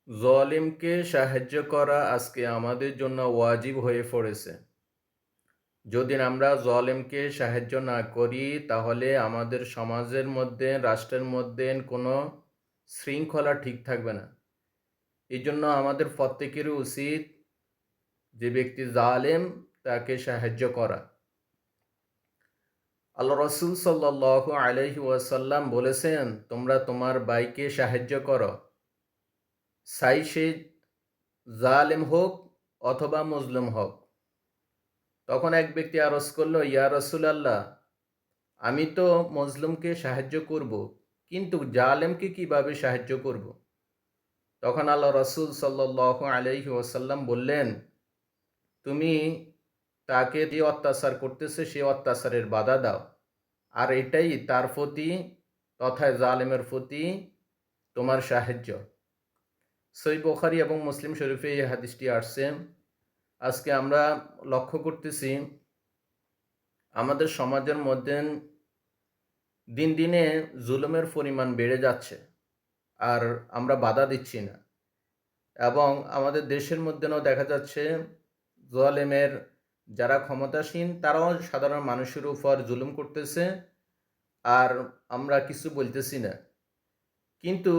জালিমকে সাহায্য করা আজকে আমাদের জন্য ওয়াজিব হয়ে পড়েছে। যদি আমরা জালিমকে সাহায্য না করি তাহলে আমাদের সমাজের মধ্যে, রাষ্ট্রের মধ্যে কোনো শৃঙ্খলা ঠিক থাকবে না। এজন্য আমাদের প্রত্যেকেরই উচিত যে ব্যক্তি জালেম তাকে সাহায্য করা। আল্লাহ রাসূল সাল্লাল্লাহু আলাইহি ওয়াসাল্লাম বলেছেন, তোমরা তোমার ভাইকে সাহায্য করো, চাই সে জালেম হোক অথবা মজলুম হোক। তখন এক ব্যক্তি আরজ করল, ইয়া রাসূলাল্লাহ, আমি তো মজলুমকে সাহায্য করব, কিন্তু জালেমকে কিভাবে সাহায্য করব? তখন আল্লাহ রাসূল সাল্লাল্লাহু আলাইহি ওয়াসাল্লাম বললেন, তুমি তাকে যে অত্যাচার করতেছে সে অত্যাচারের বাধা দাও, আর এটাই তার প্রতি তথা জালেমের প্রতি তোমার সাহায্য। সহিহ বুখারী এবং মুসলিম শরীফে এই হাদিসটি আসছে। আজকে আমরা লক্ষ্য করতেছি আমাদের সমাজের মধ্যে দিন দিনে জুলুমের পরিমাণ বেড়ে যাচ্ছে, আর আমরা বাধা দিচ্ছি না। এবং আমাদের দেশের মধ্যেও দেখা যাচ্ছে জালেমের যারা ক্ষমতাসীন তারাও সাধারণ মানুষের উপর জুলুম করতেছে, আর আমরা কিছু বলতেছি না। কিন্তু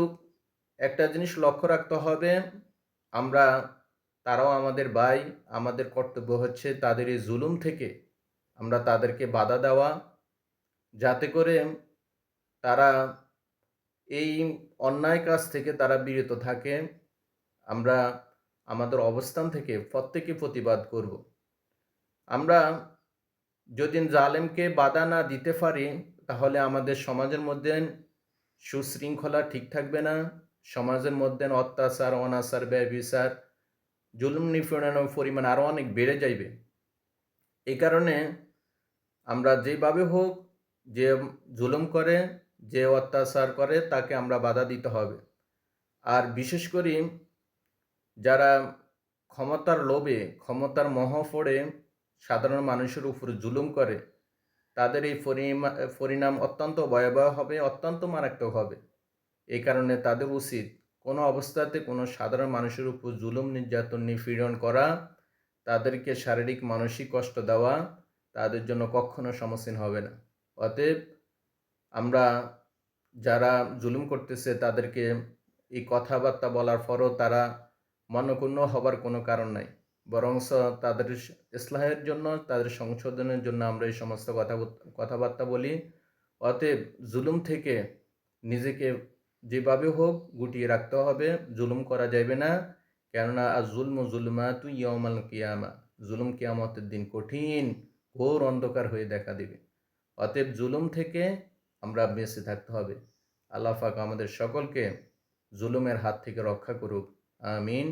একটা জিনিস লক্ষ্য রাখতে হবে, আমরা তারাও আমাদের ভাই, আমাদের কর্তব্য হচ্ছে তাদের এই জুলুম থেকে আমরা তাদেরকে বাধা দেওয়া, যাতে করে তারা এই অন্যায় কাজ থেকে তারা বিরত থাকে। আমরা আমাদের অবস্থান থেকে প্রত্যেকে প্রতিবাদ করব। আমরা যদি জালেমকে বাধা না দিতে পারি তাহলে আমাদের সমাজের মধ্যে সুশৃঙ্খলা ঠিক থাকবে না। সমাজের মধ্যে অত্যাচার, অনাচার, ব্যভিচার, জুলুম নিপীড়নের পরিমাণ আরও অনেক বেড়ে যাইবে। এই কারণে আমরা যেভাবে হোক, যে জুলুম করে, যে অত্যাচার করে তাকে আমরা বাধা দিতে হবে। আর বিশেষ করে যারা ক্ষমতার লোভে, ক্ষমতার মোহ পড়ে সাধারণ মানুষের উপর জুলুম করে, তাদের এই পরিণাম অত্যন্ত ভয়াবহ হবে, অত্যন্ত মারাত্মক হবে। এই কারণে তাদের উচিত কোনো অবস্থাতে কোনো সাধারণ মানুষের উপর জুলুম, নির্যাতন, নিপীড়ন করা, তাদেরকে শারীরিক মানসিক কষ্ট দেওয়া তাদের জন্য কখনো সম্মুখীন হবে না। অতএব আমরা যারা জুলুম করতেছে তাদেরকে এই কথাবার্তা বলার পরও তারা মনঃক্ষুণ্ণ হবার কোনো কারণ নাই, বরঞ্চ তাদের ইসলাহের জন্য, তাদের সংশোধনের জন্য আমরা এই সমস্ত কথাবার্তা বলি। অতএব জুলুম থেকে নিজেকে যেভাবে হোক গুটিয়ে রাখতে হবে, জুলুম করা যাবে না। কেননা আর জুলমু জুলমাতু ইয়াউমাল কিয়ামা, জুলুম কিয়ামতের দিন কঠিন ঘোর অন্ধকার হয়ে দেখা দেবে। অতএব জুলুম থেকে আমরা বেঁচে থাকতে হবে। আল্লাহ পাক আমাদের সকলকে জুলুমের হাত থেকে রক্ষা করুক। আমিন।